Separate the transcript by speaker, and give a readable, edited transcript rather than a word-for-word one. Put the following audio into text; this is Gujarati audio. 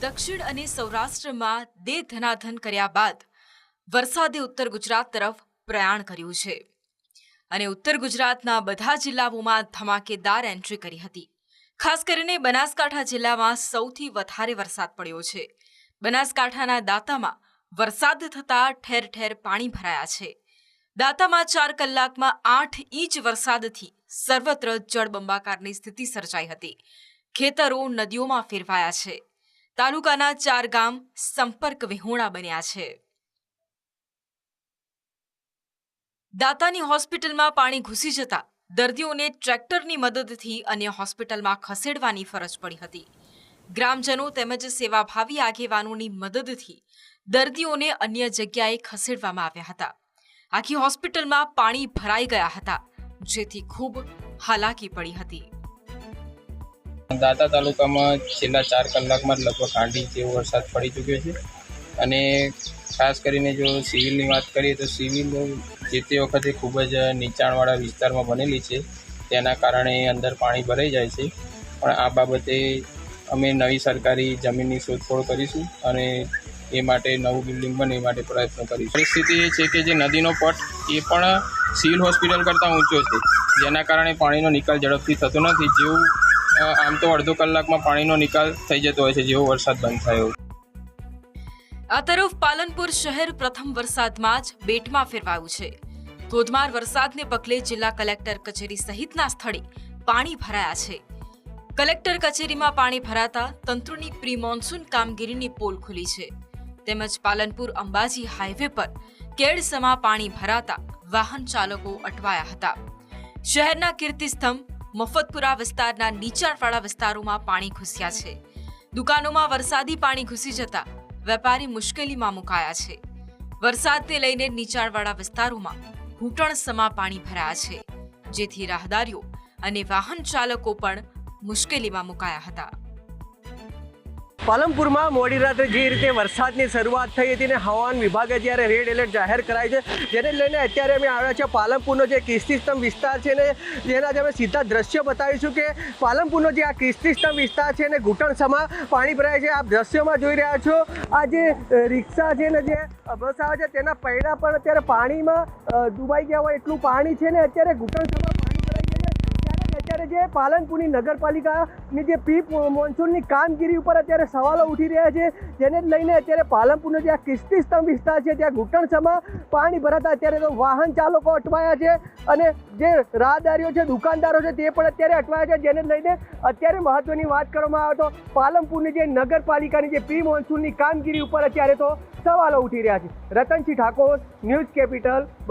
Speaker 1: દક્ષિણ અને સૌરાષ્ટ્રમાં દે ધનાધન કર્યા બાદ વરસાદે ઉત્તર ગુજરાત તરફ પ્રયાણ કર્યું છે અને ઉત્તર ગુજરાતના બધા જિલ્લાઓમાં ધમાકેદાર એન્ટ્રી કરી હતી। ખાસ કરીને બનાસકાંઠા જિલ્લામાં સૌથી વધારે વરસાદ પડ્યો છે। બનાસકાંઠાના દાંતામાં વરસાદ થતાં ઠેર ઠેર પાણી ભરાયા છે। દાંતામાં 4 કલાકમાં 8 ઇંચ વરસાદથી સર્વત્ર જળબંબાકારની સ્થિતિ સર્જાઈ હતી। ખેતરો નદીઓમાં ફેરવાયા છે। તાલુકાના 4 ગામ સંપર્ક વિહોણા બન્યા છે। દાંતાની હોસ્પિટલમાં પાણી ઘૂસી જતા દર્દીઓને ટ્રેક્ટરની મદદથી અન્ય હોસ્પિટલમાં ખસેડવાની ફરજ પડી હતી। ગ્રામજનો તેમજ સેવાભાવી આગેવાનોની મદદથી દર્દીઓને અન્ય જગ્યાએ ખસેડવામાં આવ્યા હતા। આખી હોસ્પિટલમાં પાણી ભરાઈ ગયા હતા, જેથી ખૂબ હાલાકી પડી હતી।
Speaker 2: દાંતા તાલુકામાં છેલ્લા 4 કલાકમાં લગભગ 8 ઇંચ જેવો વરસાદ પડી ચૂક્યો છે અને ખાસ કરીને જો સિવિલની વાત કરીએ તો સિવિલ જે તે વખતે ખૂબ જ નીચાણવાળા વિસ્તારમાં બનેલી છે, તેના કારણે અંદર પાણી ભરાઈ જાય છે। પણ આ બાબતે અમે નવી સરકારી જમીનની શોધખોળ કરીશું અને એ માટે નવું બિલ્ડિંગ બને એ માટે પ્રયત્નો કરીશું। પરિસ્થિતિ એ છે કે જે નદીનો પટ એ પણ સિવિલ હોસ્પિટલ કરતાં ઊંચો છે, જેના કારણે પાણીનો નિકાલ ઝડપથી થતો નથી। જેવું આમ તો અડધો કલાકમાં પાણીનો નિકાલ થઈ જતો હોય છે જેવો વરસાદ બંધ થાય।
Speaker 1: આ તરફ પાલનપુર શહેર પ્રથમ વરસાદમાં જ બેટમાં ફેરવાયું છે। ધોધમાર વરસાદને પગલે જિલ્લા કલેક્ટર કચેરી સહિતના સ્થળે પાણી ભરાયા છે। કલેક્ટર કચેરીમાં પાણી ભરાતા તંત્રની પ્રી મોન્સૂન કામગીરીની પોલ ખુલી છે, તેમજ પાલનપુર અંબાજી હાઈવે પર કેડસમાં પાણી ભરાતા વાહન ચાલકો અટવાયા હતા। શહેરના કીર્તિસ્તંભ મફતપુરા વિસ્તારના નીચાણવાળા વિસ્તારોમાં પાણી ઘૂસ્યા છે। દુકાનોમાં વરસાદી પાણી ઘૂસી જતા વેપારી મુશ્કેલીમાં મુકાયા છે। વરસાદને લઈને નીચાણવાળા વિસ્તારોમાં ઘૂંટણસમા પાણી ભરાયા છે, જેથી રાહદારીઓ અને વાહન ચાલકો પણ મુશ્કેલીમાં મુકાયા હતા।
Speaker 3: પાલનપુરમાં મોડી રાત્રે જે રીતે વરસાદની શરૂઆત થઈ હતી અને હવામાન વિભાગે જ્યારે રેડ એલર્ટ જાહેર કરાય છે, જેને લઈને અત્યારે અમે આવ્યા છે પાલનપુરનો જે કીર્તિસ્તંભ વિસ્તાર છે ને જેના અમે સીધા દ્રશ્ય બતાવીશું કે પાલનપુરનો જે આ કીર્તિસ્તંભ વિસ્તાર છે ને ઘૂંટણસમાં પાણી ભરાય છે। આપ દ્રશ્યોમાં જોઈ રહ્યા છો, આ જે રિક્ષા છે ને જે બસ આવે છે તેના પૈડા પણ અત્યારે પાણીમાં ડૂબાઈ ગયા હોય એટલું પાણી છે ને અત્યારે ઘૂંટણસમાં અત્યારે જે પાલનપુરની નગરપાલિકાની જે પ્રી મોન્સૂનની કામગીરી ઉપર અત્યારે સવાલો ઉઠી રહ્યા છે, જેને લઈને અત્યારે પાલનપુરનો જે આ કીર્તિસ્તંભ વિસ્તાર છે ત્યાં ઘૂંટણસમાં પાણી ભરાતા અત્યારે તો વાહન ચાલકો અટવાયા છે અને જે રાહદારીઓ છે, દુકાનદારો છે તે પણ અત્યારે અટવાયા છે, જેને લઈને અત્યારે મહત્વની વાત કરવામાં આવે તો પાલનપુરની જે નગરપાલિકાની જે પ્રી મોન્સૂનની કામગીરી ઉપર અત્યારે તો સવાલો ઉઠી રહ્યા છે। Ratansinh Thakor, news capital.